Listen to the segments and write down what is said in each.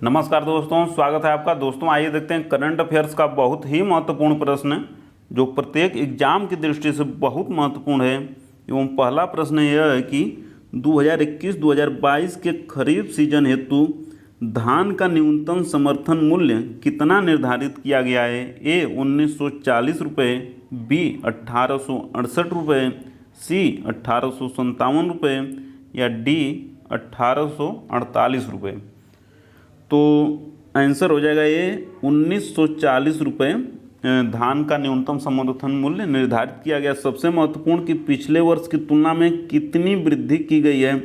नमस्कार दोस्तों, स्वागत है आपका। दोस्तों आइए देखते हैं करंट अफेयर्स का बहुत ही महत्वपूर्ण प्रश्न जो प्रत्येक एग्जाम की दृष्टि से बहुत महत्वपूर्ण है। एवं पहला प्रश्न यह है कि 2021-2022 के खरीफ सीजन हेतु धान का न्यूनतम समर्थन मूल्य कितना निर्धारित किया गया है। ए 1940 रुपये, बी 1868 रुपये, सी 1857 रुपये या डी 1848 रुपये। तो आंसर हो जाएगा ये 1940 रुपये धान का न्यूनतम समर्थन मूल्य निर्धारित किया गया। सबसे महत्वपूर्ण कि पिछले वर्ष की तुलना में कितनी वृद्धि की गई है।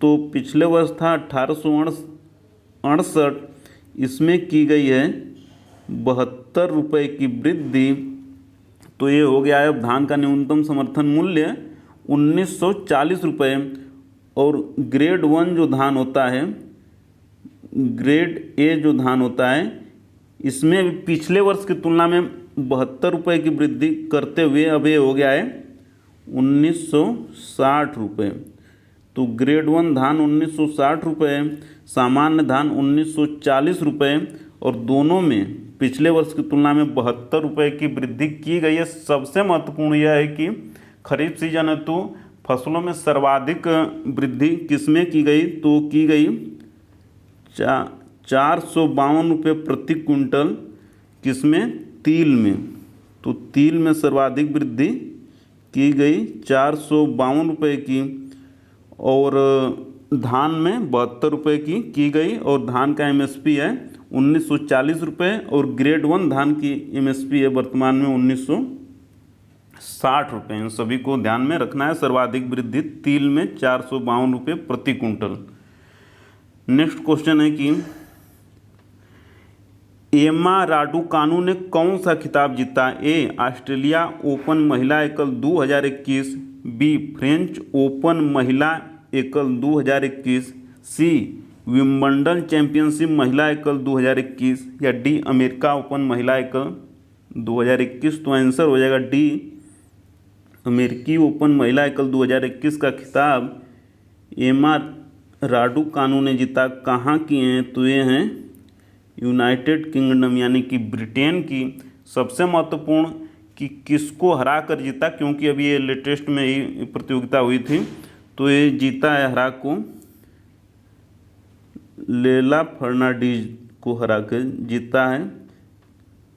तो पिछले वर्ष था 1868, इसमें की गई है 72 रुपये की वृद्धि। तो ये हो गया है अब धान का न्यूनतम समर्थन मूल्य 1940 रुपये। और ग्रेड 1 जो धान होता है, ग्रेड ए जो धान होता है, इसमें पिछले वर्ष की तुलना में 72 रुपये की वृद्धि करते हुए अब ये हो गया है 1960 रुपये। तो ग्रेड 1 धान 1960 रुपये, सामान्य धान 1940 रुपये और दोनों में पिछले वर्ष की तुलना में 72 रुपये की वृद्धि की गई है। सबसे महत्वपूर्ण यह है कि खरीफ सीजन हेतु फसलों में सर्वाधिक वृद्धि किसमें की गई, तो की गई 452 रुपये प्रति क्विंटल। किसमें? तिल में। तो तिल में सर्वाधिक वृद्धि की गई 452 रुपये की और धान में 72 रुपये की गई। और धान का एमएसपी है 1940 रुपये और ग्रेड 1 धान की एमएसपी है वर्तमान में 1960 रुपये। इन सभी को ध्यान में रखना है। सर्वाधिक वृद्धि तिल में 452 रुपये प्रति क्विंटल। नेक्स्ट क्वेश्चन है कि एमा राडुकानु ने कौन सा खिताब जीता। ए ऑस्ट्रेलिया ओपन महिला एकल 2021, बी फ्रेंच ओपन महिला एकल 2021, सी विंबलडन चैंपियनशिप महिला एकल 2021 या डी अमेरिका ओपन महिला एकल 2021। तो आंसर हो जाएगा डी अमेरिकी ओपन महिला एकल 2021 का खिताब एमा राडुकानु ने जीता। कहाँ की हैं? तो ये हैं यूनाइटेड किंगडम यानी कि ब्रिटेन की। सबसे महत्वपूर्ण कि किसको हरा कर जीता, क्योंकि अभी ये लेटेस्ट में ही प्रतियोगिता हुई थी। तो ये जीता है हरा को लेला फर्नांडीज को हरा कर जीता है।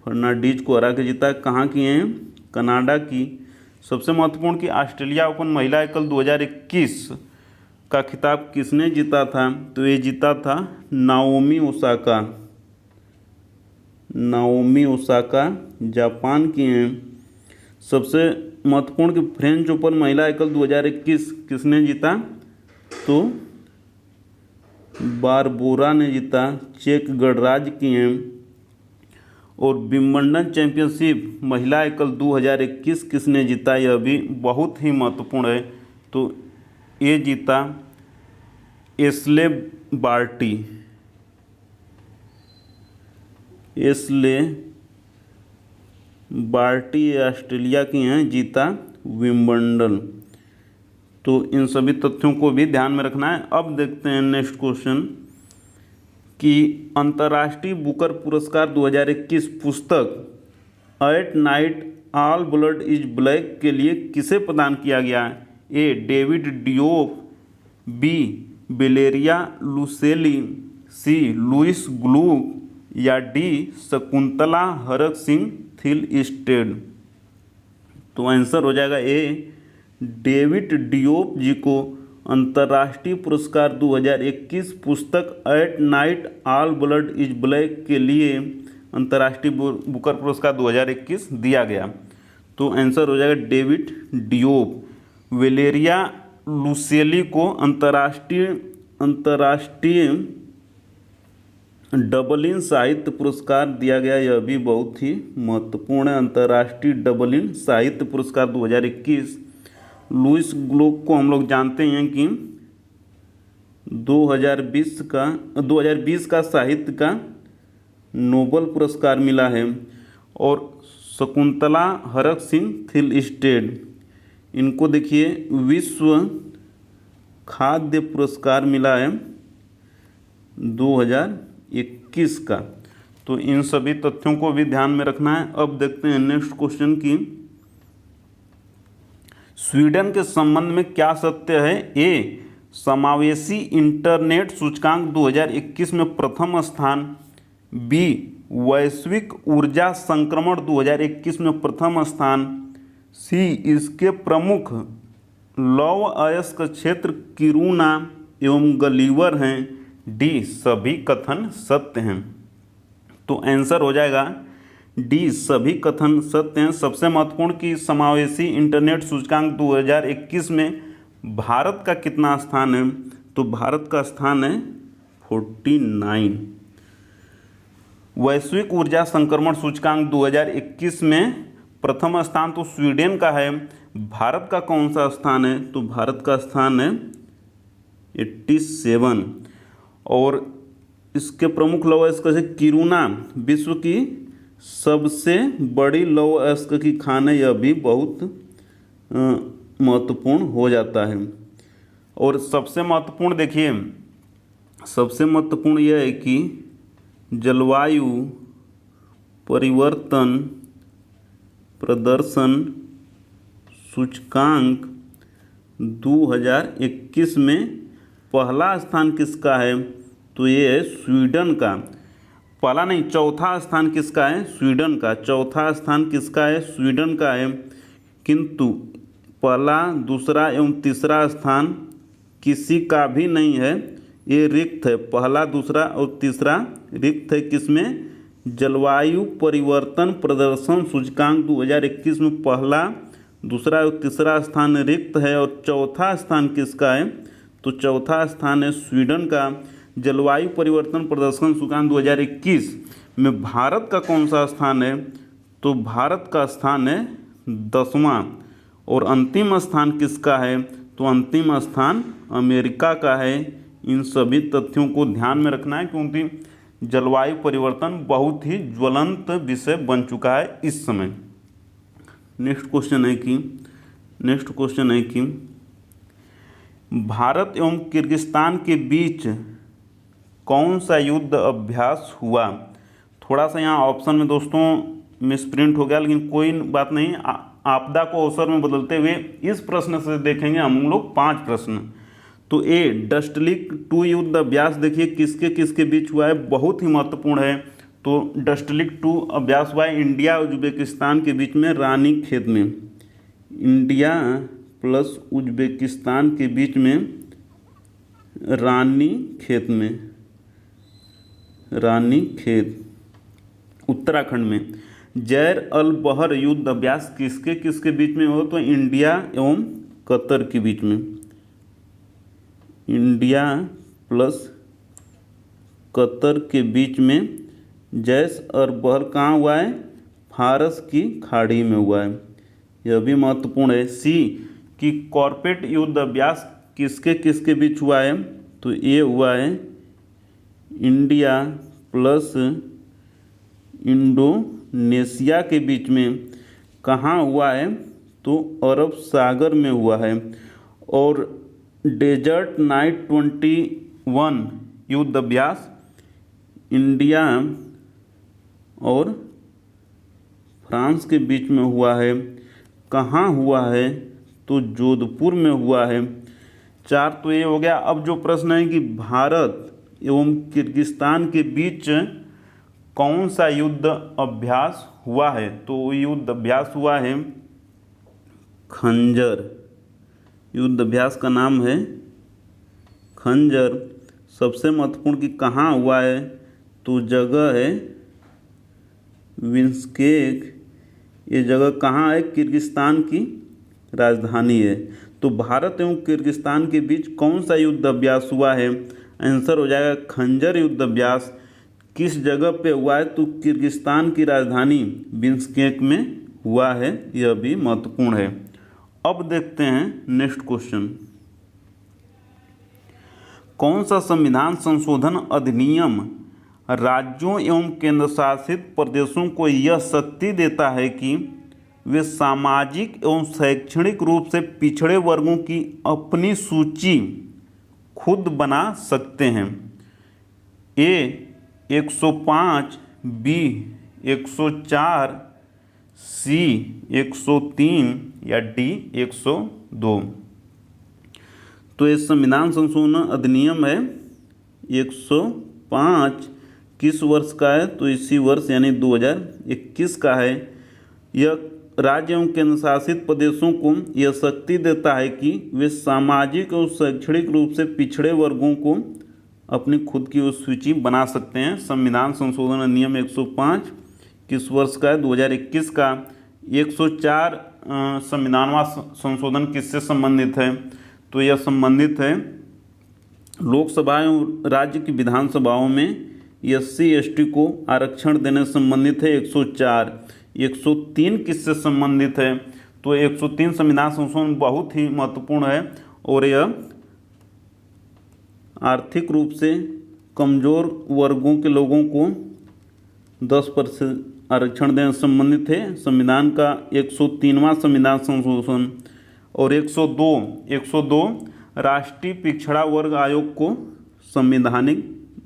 फर्नांडीज को हरा कर जीता है। कहाँ की हैं? कनाडा की। सबसे महत्वपूर्ण कि ऑस्ट्रेलिया ओपन महिला एकल 2021 का खिताब किसने जीता था, तो ये जीता था Naomi Osaka. Naomi Osaka Japan की हैं। सबसे महत्वपूर्ण कि फ्रेंच ओपन महिला एकल 2021 किसने जीता, तो बारबोरा ने जीता, चेक गणराज्य की हैं। और विंबलडन चैंपियनशिप महिला एकल 2021 किसने जीता, यह भी बहुत ही महत्वपूर्ण है। तो ये जीता Ashleigh Barty. Ashleigh Barty Australia की हैं, जीता विंबलडन। तो इन सभी तथ्यों को भी ध्यान में रखना है। अब देखते हैं नेक्स्ट क्वेश्चन कि अंतर्राष्ट्रीय बुकर पुरस्कार 2021 पुस्तक at night all blood is black के लिए किसे प्रदान किया गया। ए डेविड डियोप, बी वेलेरिया लुसेली, सी लुइस ग्लूक या डी शकुंतला हरक सिंह थिलस्टेड। तो आंसर हो जाएगा ए डेविड डियोप जी को अंतर्राष्ट्रीय पुरस्कार 2021 पुस्तक at night all blood is black के लिए अंतर्राष्ट्रीय बुकर पुरस्कार 2021 दिया गया। तो आंसर हो जाएगा डेविड डियोप। वेलेरिया लुसेली को अंतर्राष्ट्रीय डबलिन साहित्य पुरस्कार दिया गया। यह भी बहुत ही महत्वपूर्ण है। अंतर्राष्ट्रीय डबलिन साहित्य पुरस्कार 2021। लुइस ग्लूक को हम लोग जानते हैं कि 2020 का साहित्य का नोबल पुरस्कार मिला है। और शकुंतला हरक सिंह थिलस्टेड, इनको देखिए विश्व खाद्य पुरस्कार मिला है 2021 2021 का। तो इन सभी तथ्यों को भी ध्यान में रखना है। अब देखते हैं नेक्स्ट क्वेश्चन की स्वीडन के संबंध में क्या सत्य है। ए, समावेशी इंटरनेट सूचकांक 2021 में प्रथम स्थान। बी, वैश्विक ऊर्जा संक्रमण 2021 में प्रथम स्थान। सी, इसके प्रमुख लौह अयस्क क्षेत्र किरूना एवं गलीवर हैं। डी, सभी कथन सत्य हैं। तो आंसर हो जाएगा डी, सभी कथन सत्य हैं। सबसे महत्वपूर्ण कि समावेशी इंटरनेट सूचकांक 2021 में भारत का कितना स्थान है, तो भारत का स्थान है 49। वैश्विक ऊर्जा संक्रमण सूचकांक 2021 में प्रथम स्थान तो स्वीडन का है। भारत का कौन सा स्थान है, तो भारत का स्थान है 87। और इसके प्रमुख लौह अयस्क से किरूना विश्व की सबसे बड़ी लौह अयस्क की खान है, यह भी बहुत महत्वपूर्ण हो जाता है। और सबसे महत्वपूर्ण देखिए, सबसे महत्वपूर्ण यह है कि जलवायु परिवर्तन प्रदर्शन सूचकांक 2021 में पहला स्थान किसका है, तो ये है स्वीडन का। पहला नहीं, चौथा स्थान किसका है, स्वीडन का। चौथा स्थान किसका है, स्वीडन का है। किंतु पहला, दूसरा एवं तीसरा स्थान किसी का भी नहीं है, ये रिक्त है। पहला, दूसरा और तीसरा रिक्त है। किसमें, जलवायु परिवर्तन प्रदर्शन सूचकांक 2021 में पहला, दूसरा और तीसरा स्थान रिक्त है। और चौथा स्थान किसका है, तो चौथा स्थान है स्वीडन का। जलवायु परिवर्तन प्रदर्शन सूचकांक 2021 में भारत का कौन सा स्थान है, तो भारत का स्थान है 10वां। और अंतिम स्थान किसका है, तो अंतिम स्थान अमेरिका का है। इन सभी तथ्यों को ध्यान में रखना है, क्योंकि जलवायु परिवर्तन बहुत ही ज्वलंत विषय बन चुका है इस समय। नेक्स्ट क्वेश्चन है कि भारत एवं किर्गिस्तान के बीच कौन सा युद्ध अभ्यास हुआ। थोड़ा सा यहाँ ऑप्शन में दोस्तों मिसप्रिंट हो गया, लेकिन कोई बात नहीं। आपदा को अवसर में बदलते हुए इस प्रश्न से देखेंगे हम लोग 5 प्रश्न। तो ए, डस्टलिक 2 युद्ध अभ्यास देखिए किसके किसके बीच हुआ है, बहुत ही महत्वपूर्ण है। तो डस्टलिक 2 अभ्यास हुआ है इंडिया और उज्बेकिस्तान के बीच में रानीखेत में। इंडिया प्लस उज्बेकिस्तान के बीच में रानीखेत उत्तराखंड में। जैर अल बहर युद्ध अभ्यास किसके किसके बीच में हो, तो इंडिया एवं कतर के बीच में। इंडिया प्लस कतर के बीच में जैश और बहर कहाँ हुआ है, फारस की खाड़ी में हुआ है, यह भी महत्वपूर्ण है। सी, कि कॉर्पेट युद्ध अभ्यास किसके किसके बीच हुआ है, तो ये हुआ है इंडिया प्लस इंडोनेशिया के बीच में। कहाँ हुआ है, तो अरब सागर में हुआ है। और डेजर्ट नाइट 21 युद्ध अभ्यास इंडिया और फ्रांस के बीच में हुआ है। कहाँ हुआ है, तो जोधपुर में हुआ है। 4 तो ये हो गया। अब जो प्रश्न है कि भारत एवं किर्गिस्तान के बीच कौन सा युद्ध अभ्यास हुआ है, तो युद्ध अभ्यास हुआ है खंजर। युद्ध अभ्यास का नाम है खंजर। सबसे महत्वपूर्ण कि कहाँ हुआ है, तो जगह है बिश्केक। ये जगह कहाँ है, किर्गिस्तान की राजधानी है। तो भारत एवं किर्गिस्तान के बीच कौन सा युद्ध अभ्यास हुआ है, आंसर हो जाएगा खंजर युद्ध अभ्यास। किस जगह पे हुआ है, तो किर्गिस्तान की राजधानी बिश्केक में हुआ है, यह भी महत्वपूर्ण है। अब देखते हैं नेक्स्ट क्वेश्चन। कौन सा संविधान संशोधन अधिनियम राज्यों एवं केंद्रशासित प्रदेशों को यह शक्ति देता है कि वे सामाजिक एवं शैक्षणिक रूप से पिछड़े वर्गों की अपनी सूची खुद बना सकते हैं। ए, 105, बी 104, सी 103 या डी 102। तो ये संविधान संशोधन अधिनियम है 105 किस वर्ष का है? तो इसी वर्ष यानी 2021 का है। यह राज्य एवं केंद्र शासित प्रदेशों को यह शक्ति देता है कि वे सामाजिक और शैक्षणिक रूप से पिछड़े वर्गों को अपनी खुद की उस सूची बना सकते हैं। संविधान संशोधन अधिनियम 105 किस वर्ष का है? 2021 का। 104 संविधानवाद संशोधन किससे संबंधित है? तो यह संबंधित है लोकसभा एवं राज्य की विधानसभाओं में SC ST को आरक्षण देने से संबंधित है 104। 103 किससे संबंधित है? तो 103 संविधान संशोधन बहुत ही महत्वपूर्ण है और यह आर्थिक रूप से कमजोर वर्गों के लोगों को 10% आरक्षण देने से संबंधित है। संविधान का 103वां संविधान संशोधन। और 102 राष्ट्रीय पिछड़ा वर्ग आयोग को संवैधानिक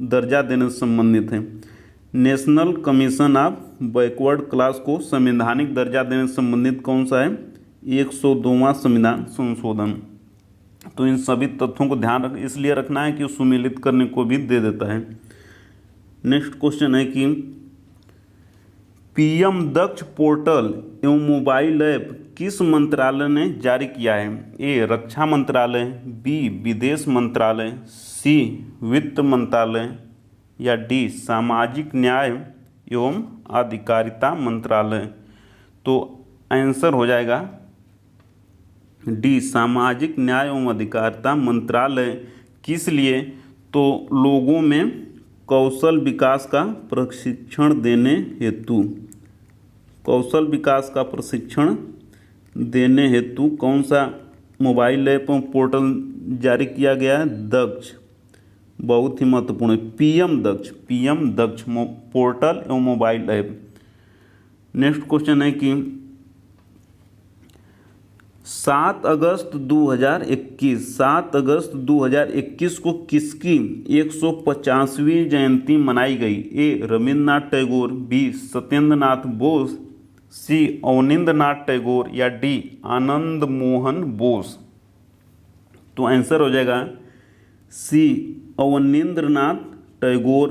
दर्जा देने से संबंधित है। National commission of backward class को संवैधानिक दर्जा देने से संबंधित कौन सा है? 102वां संविधान संशोधन। तो इन सभी तथ्यों को ध्यान इसलिए रखना है कि सुमेलित करने को भी दे देता है। नेक्स्ट क्वेश्चन है कि PM दक्ष पोर्टल एवं मोबाइल ऐप किस मंत्रालय ने जारी किया है? ए रक्षा मंत्रालय, बी विदेश मंत्रालय, सी वित्त मंत्रालय या डी सामाजिक न्याय एवं अधिकारिता मंत्रालय। तो आंसर हो जाएगा डी सामाजिक न्याय एवं अधिकारिता मंत्रालय। किस लिए? तो लोगों में कौशल विकास का प्रशिक्षण देने हेतु, कौशल विकास का प्रशिक्षण देने हेतु कौन सा मोबाइल ऐप एवं पोर्टल जारी किया गया है? दक्ष। बहुत ही महत्वपूर्ण है PM दक्ष पोर्टल एवं मोबाइल ऐप। नेक्स्ट क्वेश्चन है कि 7 अगस्त 2021 को किसकी 150वीं जयंती मनाई गई? ए रविंद्रनाथ टैगोर, बी सत्येंद्र नाथ बोस, सी अवनींद्रनाथ टैगोर या डी आनंद मोहन बोस। तो आंसर हो जाएगा सी अवनींद्रनाथ टैगोर।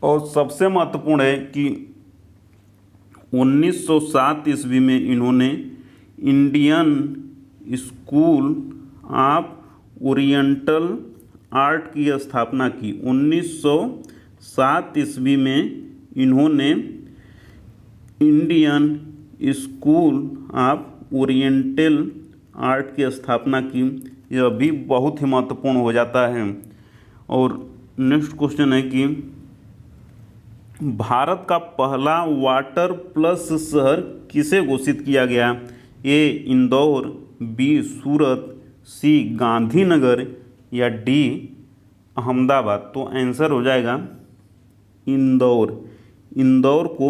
और सबसे महत्वपूर्ण है कि 1907 ईस्वी में इन्होंने Indian school of oriental art की स्थापना की। 1907 ईस्वी में इन्होंने Indian school of oriental art की स्थापना की। यह भी बहुत ही महत्वपूर्ण हो जाता है। और नेक्स्ट क्वेश्चन है कि भारत का पहला वाटर प्लस शहर किसे घोषित किया गया? ए इंदौर, बी सूरत, सी गांधीनगर या डी अहमदाबाद। तो आंसर हो जाएगा इंदौर। इंदौर को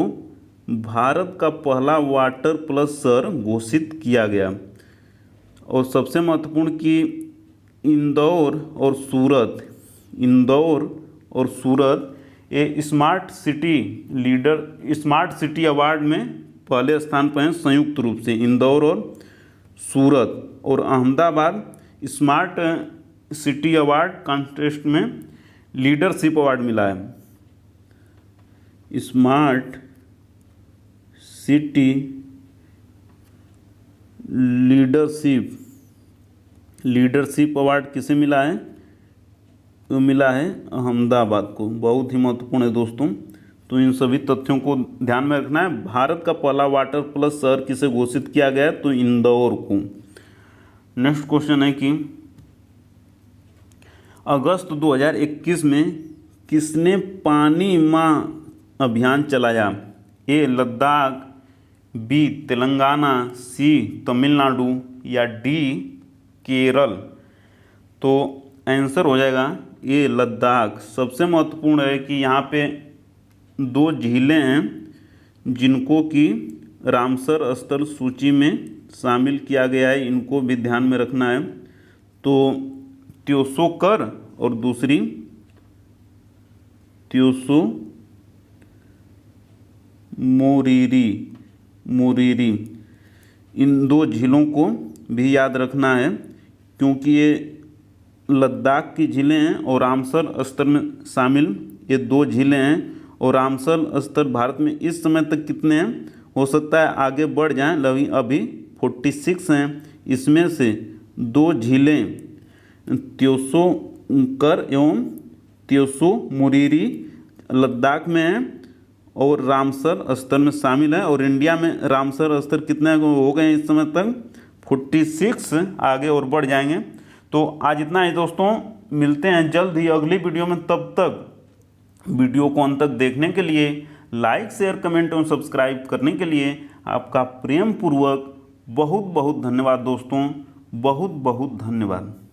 भारत का पहला वाटर प्लस शहर घोषित किया गया। और सबसे महत्वपूर्ण कि इंदौर और सूरत ये स्मार्ट सिटी अवार्ड में पहले स्थान पर हैं संयुक्त रूप से, इंदौर और सूरत। और Ahmedabad smart city award contest में लीडरशिप अवार्ड मिला है। स्मार्ट सिटी लीडरशिप अवार्ड किसे मिला है? तो मिला है अहमदाबाद को। बहुत ही महत्वपूर्ण है दोस्तों। तो इन सभी तथ्यों को ध्यान में रखना है। भारत का पहला वाटर प्लस शहर किसे घोषित किया गया है? तो इंदौर को। नेक्स्ट क्वेश्चन है कि अगस्त 2021 में किसने पानी माँ अभियान चलाया? ए लद्दाख, बी तेलंगाना, सी तमिलनाडु या डी केरल। तो आंसर हो जाएगा ये लद्दाख। सबसे महत्वपूर्ण है कि यहाँ पे 2 झीलें हैं जिनको कि रामसर स्थल सूची में शामिल किया गया है, इनको भी ध्यान में रखना है। तो त्योसोकर और दूसरी त्योसो मोरीरी। इन दो झीलों को भी याद रखना है क्योंकि ये लद्दाख की झीलें हैं और रामसर स्तर में शामिल ये दो झीलें हैं। और रामसर स्तर भारत में इस समय तक कितने हैं, हो सकता है आगे बढ़ जाएं, अभी 46 हैं। इसमें से दो झीलें त्योसो-कर एवं त्योसो मोरीरी लद्दाख में हैं और रामसर स्तर में शामिल है। और इंडिया में रामसर स्तर कितने हो गए हैं इस समय तक 46, आगे और बढ़ जाएंगे। तो आज इतना ही दोस्तों, मिलते हैं जल्द ही अगली वीडियो में। तब तक वीडियो को अंत तक देखने के लिए, लाइक शेयर कमेंट एवं सब्सक्राइब करने के लिए आपका प्रेम पूर्वक बहुत बहुत धन्यवाद दोस्तों, बहुत बहुत धन्यवाद।